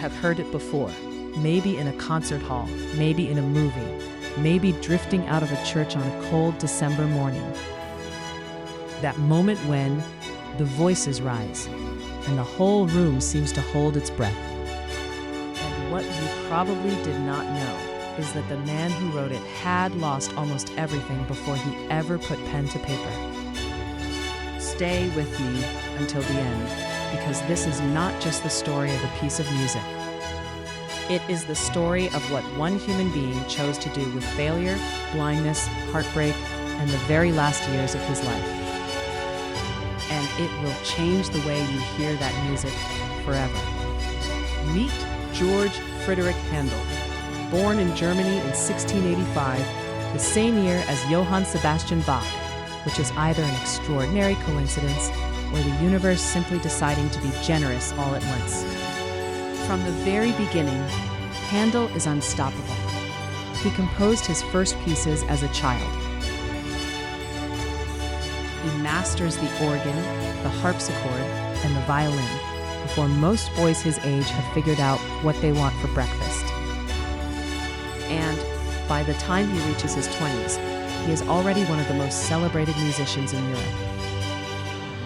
have heard it before, maybe in a concert hall, maybe in a movie, maybe drifting out of a church on a cold December morning. That moment when the voices rise and the whole room seems to hold its breath. And what you probably did not know is that the man who wrote it had lost almost everything before he ever put pen to paper. Stay with me until the end, because this is not just the story of a piece of music. It is the story of what one human being chose to do with failure, blindness, heartbreak, and the very last years of his life. And it will change the way you hear that music forever. Meet George Frideric Handel, born in Germany in 1685, the same year as Johann Sebastian Bach, which is either an extraordinary coincidence or the universe simply deciding to be generous all at once. From the very beginning, Handel is unstoppable. He composed his first pieces as a child. He masters the organ, the harpsichord, and the violin before most boys his age have figured out what they want for breakfast. And by the time he reaches his 20s, he is already one of the most celebrated musicians in Europe.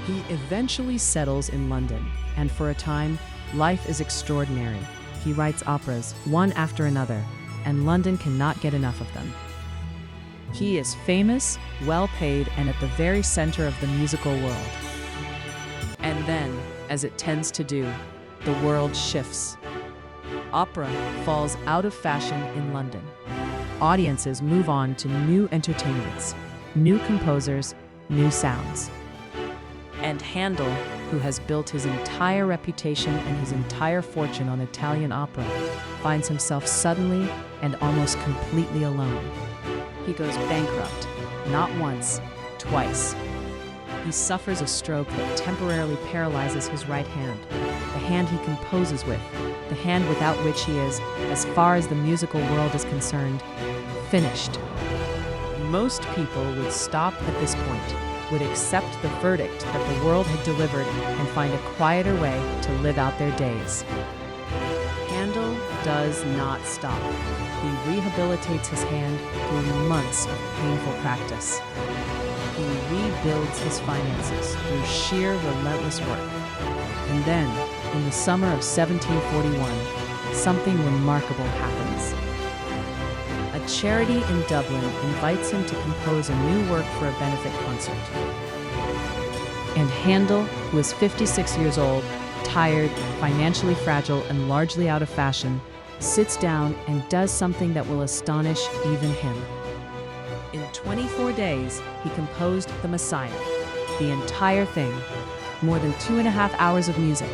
He eventually settles in London, and for a time, life is extraordinary. He writes operas, one after another, and London cannot get enough of them. He is famous, well-paid, and at the very center of the musical world. And then, as it tends to do, the world shifts. Opera falls out of fashion in London. Audiences move on to new entertainments, new composers, new sounds. And Handel, who has built his entire reputation and his entire fortune on Italian opera, finds himself suddenly and almost completely alone. He goes bankrupt, not once, twice. He suffers a stroke that temporarily paralyzes his right hand, the hand he composes with, the hand without which he is, as far as the musical world is concerned, finished. Most people would stop at this point, would accept the verdict that the world had delivered and find a quieter way to live out their days. Handel does not stop. He rehabilitates his hand through months of painful practice. He rebuilds his finances through sheer relentless work. And then, in the summer of 1741, something remarkable happens. A charity in Dublin invites him to compose a new work for a benefit concert. And Handel, who is 56 years old, tired, financially fragile, and largely out of fashion, sits down and does something that will astonish even him. In 24 days, he composed the Messiah, the entire thing, more than 2.5 hours of music,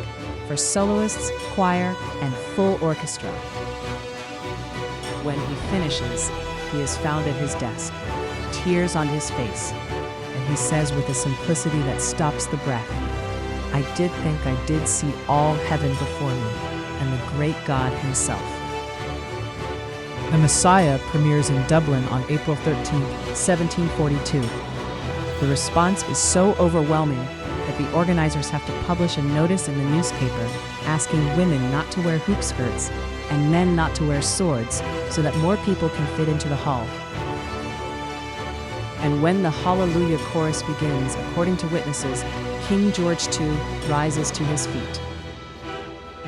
for soloists, choir, and full orchestra. When he finishes, he is found at his desk, tears on his face, and he says with a simplicity that stops the breath, "I did think I did see all heaven before me, and the great God himself." The Messiah premieres in Dublin on April 13, 1742. The response is so overwhelming that the organizers have to publish a notice in the newspaper asking women not to wear hoop skirts and men not to wear swords so that more people can fit into the hall. And when the Hallelujah chorus begins, according to witnesses, King George II rises to his feet.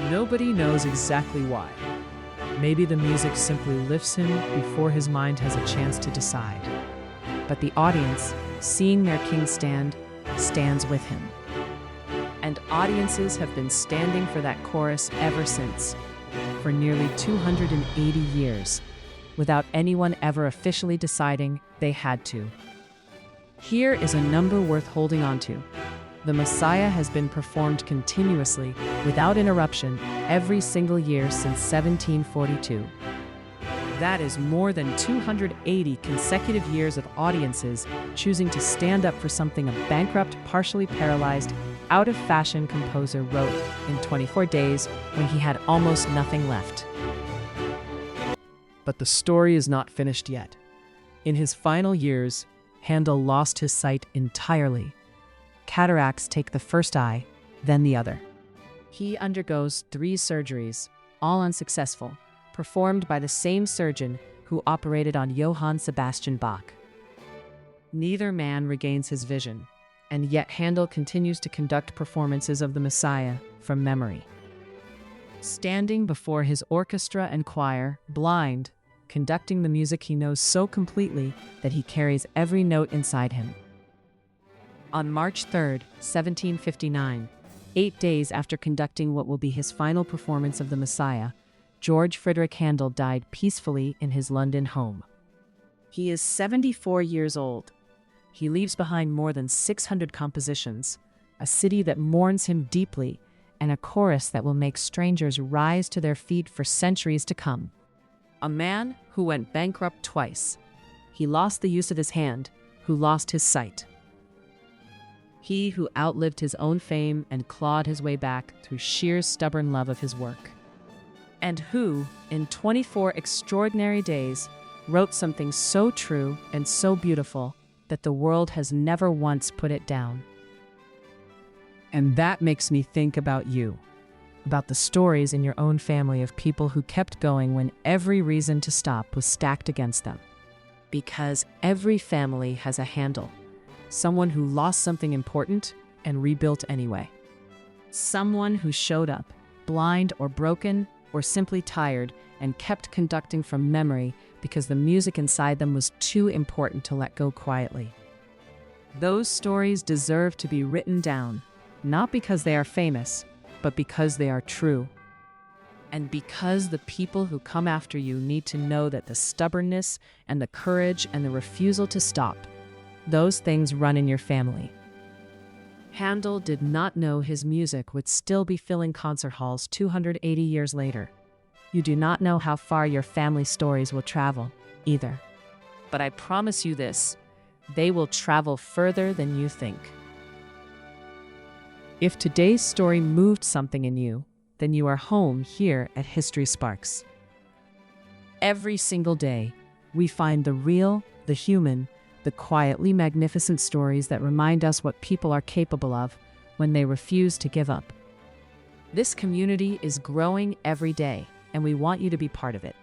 Nobody knows exactly why. Maybe the music simply lifts him before his mind has a chance to decide. But the audience, seeing their king stand, stands with him. And audiences have been standing for that chorus ever since, for nearly 280 years, without anyone ever officially deciding they had to. Here is a number worth holding on to. The Messiah has been performed continuously, without interruption, every single year since 1742. That is more than 280 consecutive years of audiences choosing to stand up for something a bankrupt, partially paralyzed, out-of-fashion composer wrote in 24 days when he had almost nothing left. But the story is not finished yet. In his final years, Handel lost his sight entirely. Cataracts take the first eye, then the other. He undergoes 3 surgeries, all unsuccessful, performed by the same surgeon who operated on Johann Sebastian Bach. Neither man regains his vision, and yet Handel continues to conduct performances of the Messiah from memory. Standing before his orchestra and choir, blind, conducting the music he knows so completely that he carries every note inside him. On March 3, 1759, 8 days after conducting what will be his final performance of the Messiah, George Frideric Handel died peacefully in his London home. He is 74 years old. He leaves behind more than 600 compositions, a city that mourns him deeply, and a chorus that will make strangers rise to their feet for centuries to come. A man who went bankrupt twice. He lost the use of his hand, who lost his sight. He who outlived his own fame and clawed his way back through sheer stubborn love of his work. And who, in 24 extraordinary days, wrote something so true and so beautiful that the world has never once put it down. And that makes me think about you, about the stories in your own family of people who kept going when every reason to stop was stacked against them. Because every family has a Handel, someone who lost something important and rebuilt anyway. Someone who showed up, blind or broken or simply tired, and kept conducting from memory because the music inside them was too important to let go quietly. Those stories deserve to be written down, not because they are famous, but because they are true. And because the people who come after you need to know that the stubbornness and the courage and the refusal to stop, those things run in your family. Handel did not know his music would still be filling concert halls 280 years later. You do not know how far your family stories will travel, either. But I promise you this, they will travel further than you think. If today's story moved something in you, then you are home here at History Sparks. Every single day, we find the real, the human, the quietly magnificent stories that remind us what people are capable of when they refuse to give up. This community is growing every day, and we want you to be part of it.